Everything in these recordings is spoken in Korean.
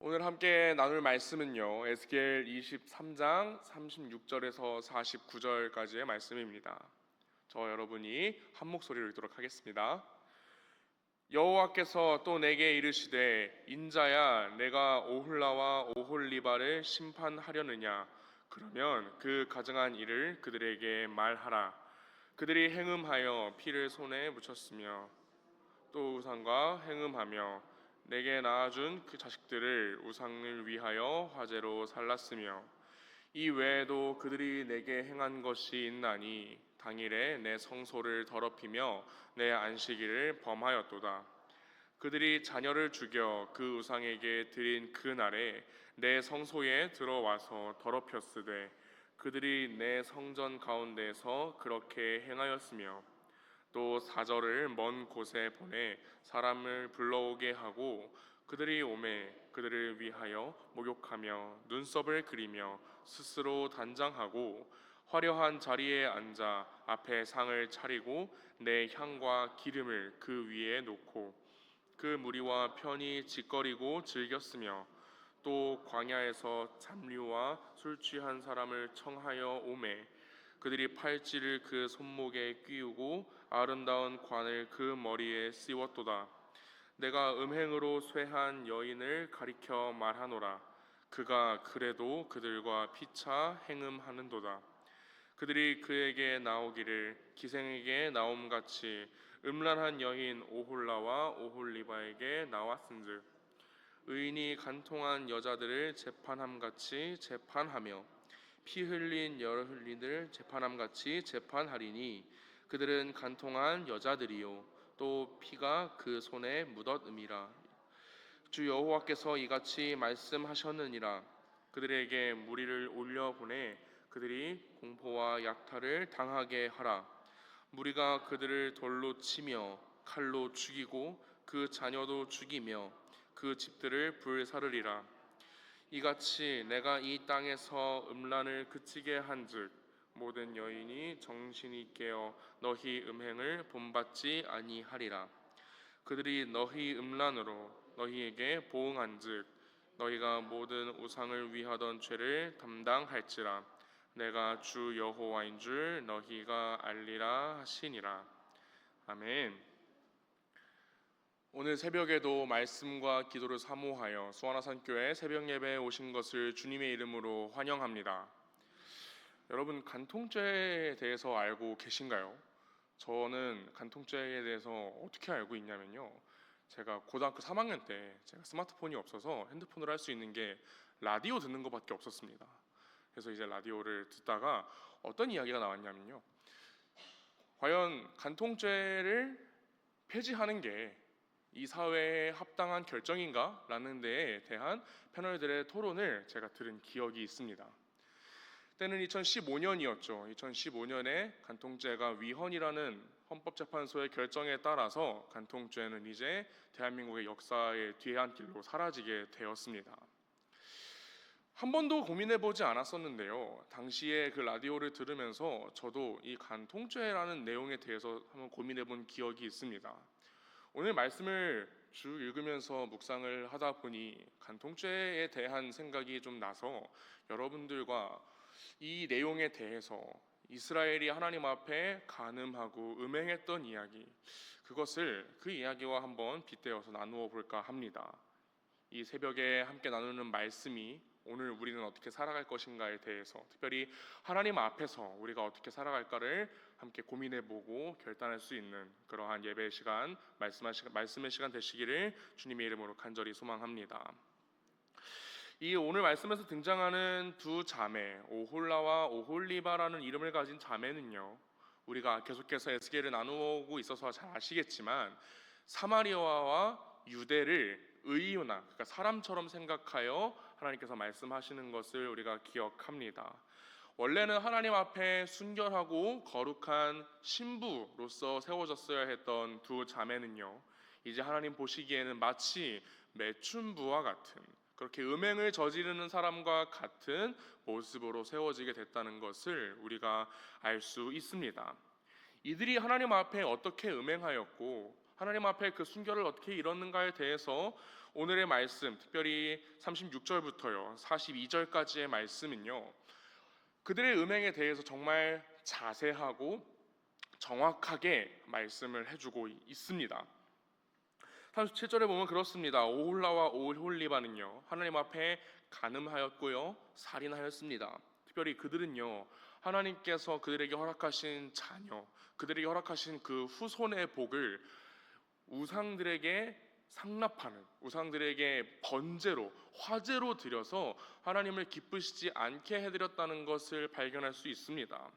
오늘 함께 나눌 말씀은요, 에스겔 23장 36절에서 49절까지의 말씀입니다. 저 여러분이 한 목소리로 읽도록 하겠습니다. 여호와께서 또 내게 이르시되, 인자야, 내가 오홀라와 오홀리바를 심판하려느냐? 그러면 그 가증한 일을 그들에게 말하라. 그들이 행음하여 피를 손에 묻혔으며 또 우상과 행음하며 내게 낳아준 그 자식들을 우상을 위하여 화제로 살랐으며 이 외에도 그들이 내게 행한 것이 있나니 당일에 내 성소를 더럽히며 내 안식일을 범하였도다. 그들이 자녀를 죽여 그 우상에게 드린 그 날에 내 성소에 들어와서 더럽혔으되 그들이 내 성전 가운데서 그렇게 행하였으며 또 사절을 먼 곳에 보내 사람을 불러오게 하고 그들이 오매 그들을 위하여 목욕하며 눈썹을 그리며 스스로 단장하고 화려한 자리에 앉아 앞에 상을 차리고 내 향과 기름을 그 위에 놓고 그 무리와 편히 짓거리고 즐겼으며 또 광야에서 잡류와 술 취한 사람을 청하여 오매 그들이 팔찌를 그 손목에 끼우고 아름다운 관을 그 머리에 씌웠도다. 내가 음행으로 쇠한 여인을 가리켜 말하노라. 그가 그래도 그들과 피차 행음하는도다. 그들이 그에게 나오기를 기생에게 나옴같이 음란한 여인 오홀라와 오홀리바에게 나왔은즉 의인이 간통한 여자들을 재판함같이 재판하며 피 흘린 여러 흘린들 재판함같이 재판하리니 그들은 간통한 여자들이요 또 피가 그 손에 묻었음이라. 주 여호와께서 이같이 말씀하셨느니라. 그들에게 무리를 올려보내 그들이 공포와 약탈을 당하게 하라. 무리가 그들을 돌로 치며 칼로 죽이고 그 자녀도 죽이며 그 집들을 불사르리라. 이같이 내가 이 땅에서 음란을 그치게 한즉 모든 여인이 정신이 깨어 너희 음행을 본받지 아니하리라. 그들이 너희 음란으로 너희에게 보응한즉 너희가 모든 우상을 위하던 죄를 담당할지라. 내가 주 여호와인 줄 너희가 알리라 하시니라. 아멘. 오늘 새벽에도 말씀과 기도를 사모하여 수원화산교회 새벽 예배에 오신 것을 주님의 이름으로 환영합니다. 여러분, 간통죄에 대해서 알고 계신가요? 저는 간통죄에 대해서 어떻게 알고 있냐면요, 제가 고등학교 3학년 때 제가 스마트폰이 없어서 핸드폰으로 할 수 있는 게 라디오 듣는 것밖에 없었습니다. 그래서 이제 라디오를 듣다가 어떤 이야기가 나왔냐면요, 과연 간통죄를 폐지하는 게 이 사회에 합당한 결정인가? 라는 데에 대한 패널들의 토론을 제가 들은 기억이 있습니다. 때는 2015년이었죠. 2015년에 간통죄가 위헌이라는 헌법재판소의 결정에 따라서 간통죄는 이제 대한민국의 역사의 뒤안길로 사라지게 되었습니다. 한 번도 고민해보지 않았었는데요, 당시에 그 라디오를 들으면서 저도 이 간통죄라는 내용에 대해서 한번 고민해본 기억이 있습니다. 오늘 말씀을 쭉 읽으면서 묵상을 하다 보니 간통죄에 대한 생각이 좀 나서 여러분들과 이 내용에 대해서 이스라엘이 하나님 앞에 간음하고 음행했던 이야기, 그것을 그 이야기와 한번 빗대어서 나누어 볼까 합니다. 이 새벽에 함께 나누는 말씀이 오늘 우리는 어떻게 살아갈 것인가에 대해서, 특별히 하나님 앞에서 우리가 어떻게 살아갈까를 함께 고민해보고 결단할 수 있는 그러한 예배 시간, 말씀의 시간 되시기를 주님의 이름으로 간절히 소망합니다. 이 오늘 말씀에서 등장하는 두 자매, 오홀라와 오홀리바라는 이름을 가진 자매는요, 우리가 계속해서 에스겔을 나누고 있어서 잘 아시겠지만 사마리아와 유대를 의인나, 그러니까 사람처럼 생각하여 하나님께서 말씀하시는 것을 우리가 기억합니다. 원래는 하나님 앞에 순결하고 거룩한 신부로서 세워졌어야 했던 두 자매는요, 이제 하나님 보시기에는 마치 매춘부와 같은, 그렇게 음행을 저지르는 사람과 같은 모습으로 세워지게 됐다는 것을 우리가 알 수 있습니다. 이들이 하나님 앞에 어떻게 음행하였고 하나님 앞에 그 순결을 어떻게 이뤘는가에 대해서 오늘의 말씀, 특별히 36절부터요 42절까지의 말씀은요, 그들의 음행에 대해서 정말 자세하고 정확하게 말씀을 해주고 있습니다. 37절에 보면 그렇습니다. 오홀라와 오홀리바는요 하나님 앞에 간음하였고요 살인하였습니다. 특별히 그들은요 하나님께서 그들에게 허락하신 자녀, 그들에게 허락하신 그 후손의 복을 우상들에게 상납하는, 우상들에게 번제로, 화제로 드려서 하나님을 기쁘시지 않게 해드렸다는 것을 발견할 수 있습니다.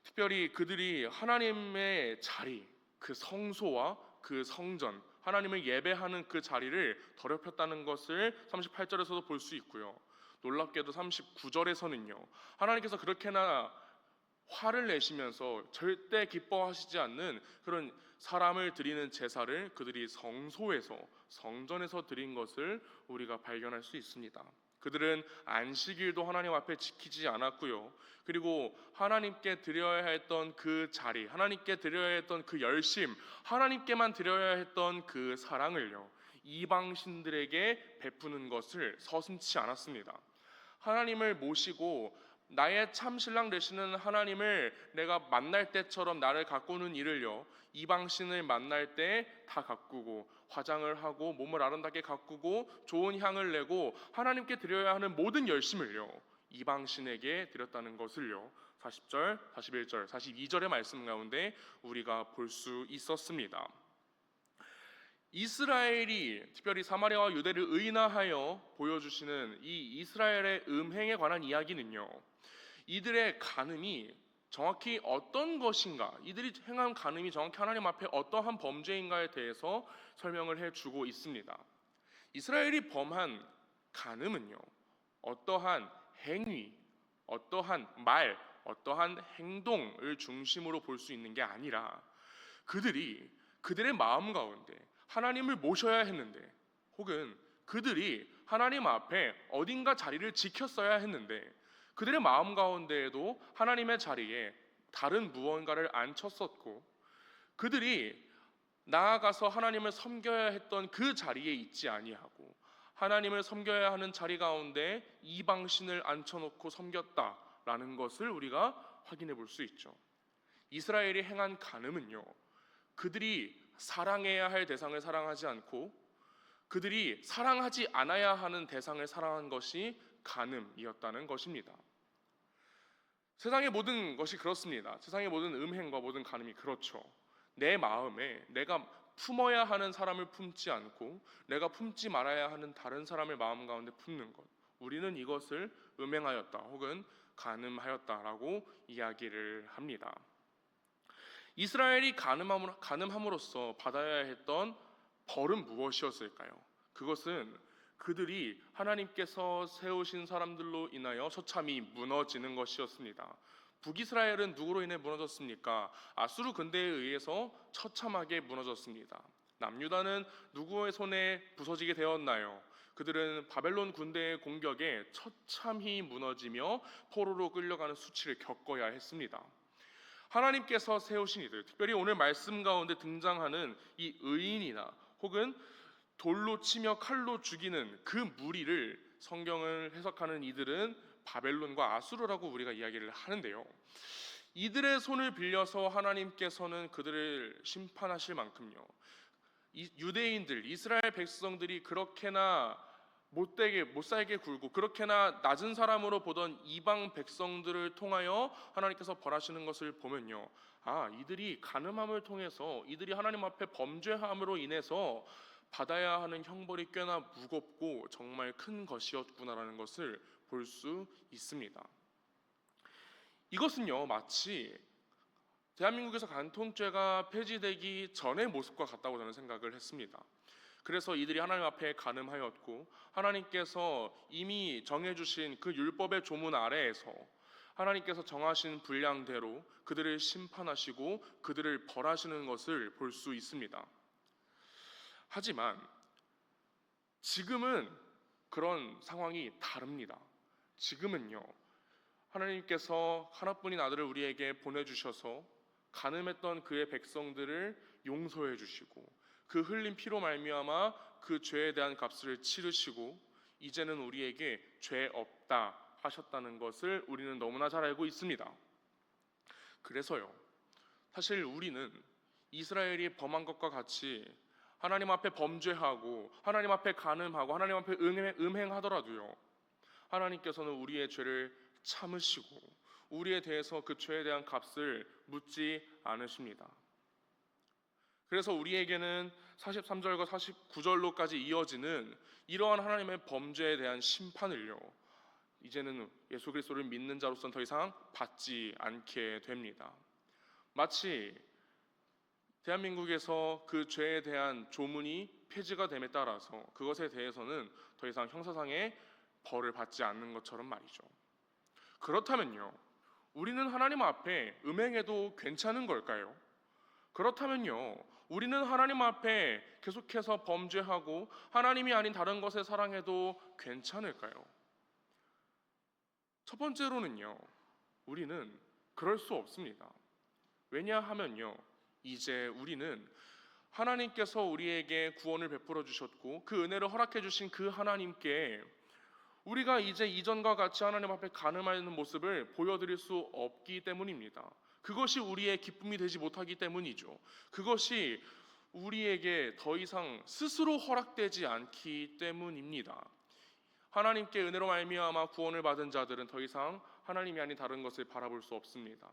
특별히 그들이 하나님의 자리, 그 성소와 그 성전, 하나님을 예배하는 그 자리를 더럽혔다는 것을 38절에서도 볼 수 있고요. 놀랍게도 39절에서는요 하나님께서 그렇게나 화를 내시면서 절대 기뻐하시지 않는 그런 사람을 드리는 제사를 그들이 성소에서, 성전에서 드린 것을 우리가 발견할 수 있습니다. 그들은 안식일도 하나님 앞에 지키지 않았고요, 그리고 하나님께 드려야 했던 그 자리, 하나님께 드려야 했던 그 열심, 하나님께만 드려야 했던 그 사랑을요 이방신들에게 베푸는 것을 서슴지 않았습니다. 하나님을 모시고 나의 참 신랑 되시는 하나님을 내가 만날 때처럼 나를 가꾸는 일을요 이방신을 만날 때 다 가꾸고, 화장을 하고 몸을 아름답게 가꾸고 좋은 향을 내고 하나님께 드려야 하는 모든 열심을요 이방신에게 드렸다는 것을요 40절, 41절, 42절의 말씀 가운데 우리가 볼 수 있었습니다. 이스라엘이 특별히 사마리아와 유대를 의인화하여 보여주시는 이 이스라엘의 음행에 관한 이야기는요 이들의 간음이 정확히 어떤 것인가, 이들이 행한 간음이 정확히 하나님 앞에 어떠한 범죄인가에 대해서 설명을 해주고 있습니다. 이스라엘이 범한 간음은요 어떠한 행위, 어떠한 말, 어떠한 행동을 중심으로 볼 수 있는 게 아니라 그들이 그들의 마음 가운데 하나님을 모셔야 했는데, 혹은 그들이 하나님 앞에 어딘가 자리를 지켰어야 했는데 그들의 마음 가운데에도 하나님의 자리에 다른 무언가를 앉혔었고, 그들이 나아가서 하나님을 섬겨야 했던 그 자리에 있지 아니하고 하나님을 섬겨야 하는 자리 가운데 이방신을 앉혀놓고 섬겼다라는 것을 우리가 확인해 볼 수 있죠. 이스라엘이 행한 간음은요 그들이 사랑해야 할 대상을 사랑하지 않고 그들이 사랑하지 않아야 하는 대상을 사랑한 것이 간음이었다는 것입니다. 세상의 모든 것이 그렇습니다. 세상의 모든 음행과 모든 간음이 그렇죠. 내 마음에 내가 품어야 하는 사람을 품지 않고 내가 품지 말아야 하는 다른 사람의 마음 가운데 품는 것, 우리는 이것을 음행하였다 혹은 간음하였다라고 이야기를 합니다. 이스라엘이 간음함으로써 받아야 했던 벌은 무엇이었을까요? 그것은 그들이 하나님께서 세우신 사람들로 인하여 처참히 무너지는 것이었습니다. 북이스라엘은 누구로 인해 무너졌습니까? 아수르 군대에 의해서 처참하게 무너졌습니다. 남유다는 누구의 손에 부서지게 되었나요? 그들은 바벨론 군대의 공격에 처참히 무너지며 포로로 끌려가는 수치를 겪어야 했습니다. 하나님께서 세우신 이들, 특별히 오늘 말씀 가운데 등장하는 이 의인이나 혹은 돌로 치며 칼로 죽이는 그 무리를 성경을 해석하는 이들은 바벨론과 아수르라고 우리가 이야기를 하는데요, 이들의 손을 빌려서 하나님께서는 그들을 심판하실 만큼요 유대인들, 이스라엘 백성들이 그렇게나 못 살게 굴고 그렇게나 낮은 사람으로 보던 이방 백성들을 통하여 하나님께서 벌하시는 것을 보면요, 이들이 간음함을 통해서, 이들이 하나님 앞에 범죄함으로 인해서 받아야 하는 형벌이 꽤나 무겁고 정말 큰 것이었구나라는 것을 볼 수 있습니다. 이것은요 마치 대한민국에서 간통죄가 폐지되기 전의 모습과 같다고 저는 생각을 했습니다. 그래서 이들이 하나님 앞에 간음하였고 하나님께서 이미 정해주신 그 율법의 조문 아래에서 하나님께서 정하신 분량대로 그들을 심판하시고 그들을 벌하시는 것을 볼 수 있습니다. 하지만 지금은 그런 상황이 다릅니다. 지금은요 하나님께서 하나뿐인 아들을 우리에게 보내주셔서 간음했던 그의 백성들을 용서해 주시고 그 흘린 피로 말미암아 그 죄에 대한 값을 치르시고 이제는 우리에게 죄 없다 하셨다는 것을 우리는 너무나 잘 알고 있습니다. 그래서요, 사실 우리는 이스라엘이 범한 것과 같이 하나님 앞에 범죄하고 하나님 앞에 간음하고 하나님 앞에 음행하더라도요, 하나님께서는 우리의 죄를 참으시고 우리에 대해서 그 죄에 대한 값을 묻지 않으십니다. 그래서 우리에게는 43절과 49절로까지 이어지는 이러한 하나님의 범죄에 대한 심판을요, 이제는 예수 그리스도를 믿는 자로서는 더 이상 받지 않게 됩니다. 마치 대한민국에서 그 죄에 대한 조문이 폐지가 됨에 따라서 그것에 대해서는 더 이상 형사상의 벌을 받지 않는 것처럼 말이죠. 그렇다면요, 우리는 하나님 앞에 음행해도 괜찮은 걸까요? 그렇다면요, 우리는 하나님 앞에 계속해서 범죄하고 하나님이 아닌 다른 것을 사랑해도 괜찮을까요? 첫 번째로는요, 우리는 그럴 수 없습니다. 왜냐하면요, 이제 우리는 하나님께서 우리에게 구원을 베풀어 주셨고 그 은혜를 허락해 주신 그 하나님께 우리가 이제 이전과 같이 하나님 앞에 간음하는 모습을 보여드릴 수 없기 때문입니다. 그것이 우리의 기쁨이 되지 못하기 때문이죠. 그것이 우리에게 더 이상 스스로 허락되지 않기 때문입니다. 하나님께 은혜로 말미암아 구원을 받은 자들은 더 이상 하나님이 아닌 다른 것을 바라볼 수 없습니다.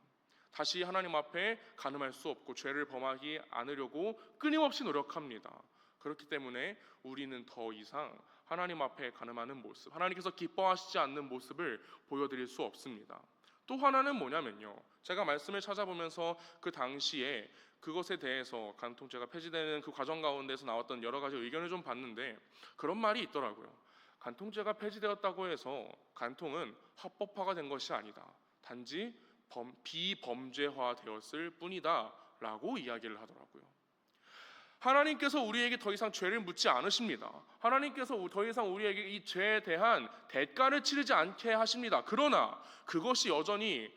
다시 하나님 앞에 간음할 수 없고 죄를 범하지 않으려고 끊임없이 노력합니다. 그렇기 때문에 우리는 더 이상 하나님 앞에 간음하는 모습, 하나님께서 기뻐하시지 않는 모습을 보여드릴 수 없습니다. 또 하나는 뭐냐면요, 제가 말씀을 찾아보면서 그 당시에 그것에 대해서 간통죄가 폐지되는 그 과정 가운데서 나왔던 여러 가지 의견을 좀 봤는데 그런 말이 있더라고요. 간통죄가 폐지되었다고 해서 간통은 합법화가 된 것이 아니다. 단지 비범죄화 되었을 뿐이다 라고 이야기를 하더라고요. 하나님께서 우리에게 더 이상 죄를 묻지 않으십니다. 하나님께서 더 이상 우리에게 이 죄에 대한 대가를 치르지 않게 하십니다. 그러나 그것이 여전히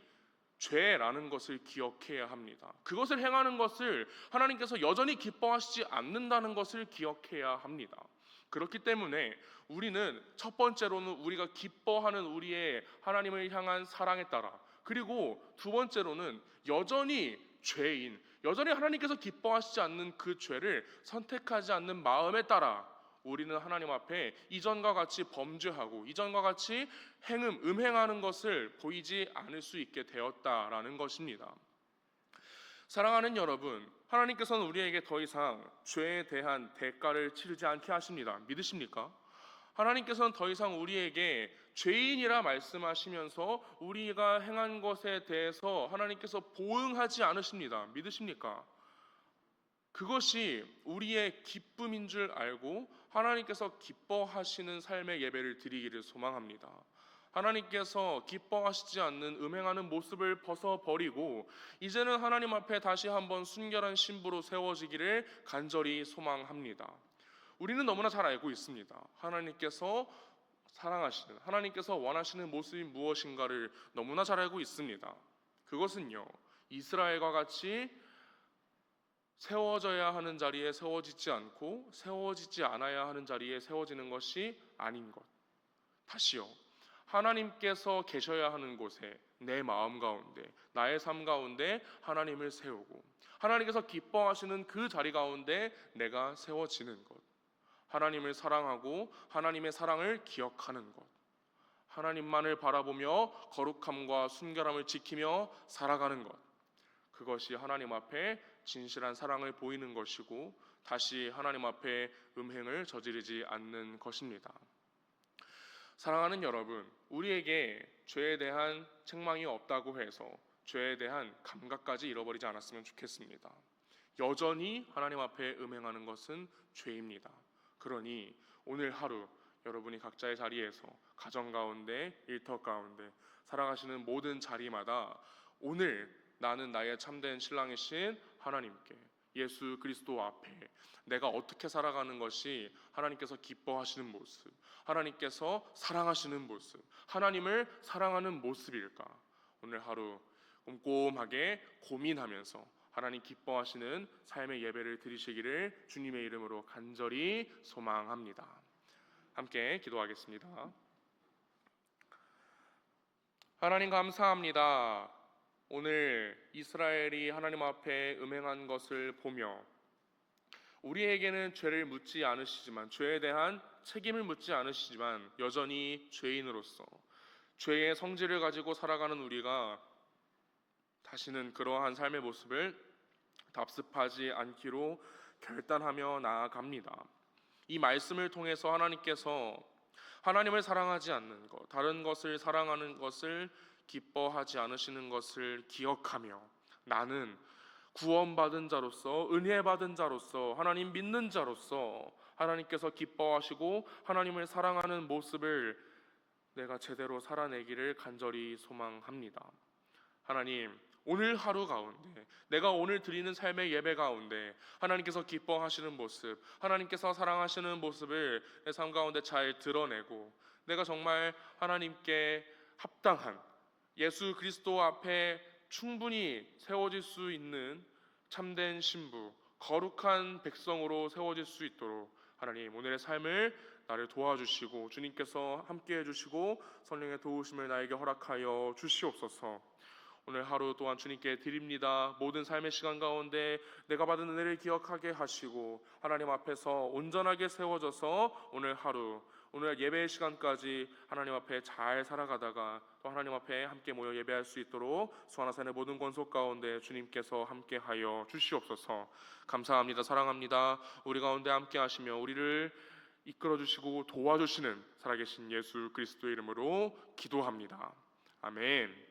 죄라는 것을 기억해야 합니다. 그것을 행하는 것을 하나님께서 여전히 기뻐하시지 않는다는 것을 기억해야 합니다. 그렇기 때문에 우리는 첫 번째로는 우리가 기뻐하는 우리의 하나님을 향한 사랑에 따라, 그리고 두 번째로는 여전히 죄인, 여전히 하나님께서 기뻐하시지 않는 그 죄를 선택하지 않는 마음에 따라 우리는 하나님 앞에 이전과 같이 범죄하고 이전과 같이 음행하는 것을 보이지 않을 수 있게 되었다라는 것입니다. 사랑하는 여러분, 하나님께서는 우리에게 더 이상 죄에 대한 대가를 치르지 않게 하십니다. 믿으십니까? 하나님께서는 더 이상 우리에게 죄인이라 말씀하시면서 우리가 행한 것에 대해서 하나님께서 보응하지 않으십니다. 믿으십니까? 그것이 우리의 기쁨인 줄 알고 하나님께서 기뻐하시는 삶의 예배를 드리기를 소망합니다. 하나님께서 기뻐하시지 않는 음행하는 모습을 벗어버리고 이제는 하나님 앞에 다시 한번 순결한 신부로 세워지기를 간절히 소망합니다. 우리는 너무나 잘 알고 있습니다. 하나님께서 사랑하시는, 하나님께서 원하시는 모습이 무엇인가를 너무나 잘 알고 있습니다. 그것은요, 이스라엘과 같이 세워져야 하는 자리에 세워지지 않고 세워지지 않아야 하는 자리에 세워지는 것이 아닌 것. 다시요, 하나님께서 계셔야 하는 곳에 내 마음 가운데, 나의 삶 가운데 하나님을 세우고 하나님께서 기뻐하시는 그 자리 가운데 내가 세워지는 것. 하나님을 사랑하고 하나님의 사랑을 기억하는 것, 하나님만을 바라보며 거룩함과 순결함을 지키며 살아가는 것, 그것이 하나님 앞에 진실한 사랑을 보이는 것이고 다시 하나님 앞에 음행을 저지르지 않는 것입니다. 사랑하는 여러분, 우리에게 죄에 대한 책망이 없다고 해서 죄에 대한 감각까지 잃어버리지 않았으면 좋겠습니다. 여전히 하나님 앞에 음행하는 것은 죄입니다. 그러니 오늘 하루 여러분이 각자의 자리에서 가정 가운데, 일터 가운데 살아가시는 모든 자리마다 오늘 나는 나의 참된 신랑이신 하나님께, 예수 그리스도 앞에 내가 어떻게 살아가는 것이 하나님께서 기뻐하시는 모습, 하나님께서 사랑하시는 모습, 하나님을 사랑하는 모습일까? 오늘 하루 꼼꼼하게 고민하면서 하나님 기뻐하시는 삶의 예배를 드리시기를 주님의 이름으로 간절히 소망합니다. 함께 기도하겠습니다. 하나님 감사합니다. 오늘 이스라엘이 하나님 앞에 음행한 것을 보며 우리에게는 죄를 묻지 않으시지만, 죄에 대한 책임을 묻지 않으시지만 여전히 죄인으로서 죄의 성질을 가지고 살아가는 우리가 다시는 그러한 삶의 모습을 답습하지 않기로 결단하며 나아갑니다. 이 말씀을 통해서 하나님께서 하나님을 사랑하지 않는 것, 다른 것을 사랑하는 것을 기뻐하지 않으시는 것을 기억하며 나는 구원받은 자로서, 은혜받은 자로서, 하나님 믿는 자로서 하나님께서 기뻐하시고 하나님을 사랑하는 모습을 내가 제대로 살아내기를 간절히 소망합니다. 하나님, 오늘 하루 가운데, 내가 오늘 드리는 삶의 예배 가운데 하나님께서 기뻐하시는 모습, 하나님께서 사랑하시는 모습을 내 삶 가운데 잘 드러내고, 내가 정말 하나님께 합당한 예수 그리스도 앞에 충분히 세워질 수 있는 참된 신부, 거룩한 백성으로 세워질 수 있도록 하나님 오늘의 삶을 나를 도와주시고 주님께서 함께해 주시고 성령의 도우심을 나에게 허락하여 주시옵소서. 오늘 하루 또한 주님께 드립니다. 모든 삶의 시간 가운데 내가 받은 은혜를 기억하게 하시고 하나님 앞에서 온전하게 세워져서 오늘 하루, 오늘 예배의 시간까지 하나님 앞에 잘 살아가다가 또 하나님 앞에 함께 모여 예배할 수 있도록 수아나산의 모든 권속 가운데 주님께서 함께하여 주시옵소서. 감사합니다. 사랑합니다. 우리 가운데 함께 하시며 우리를 이끌어 주시고 도와주시는 살아계신 예수 그리스도의 이름으로 기도합니다. 아멘.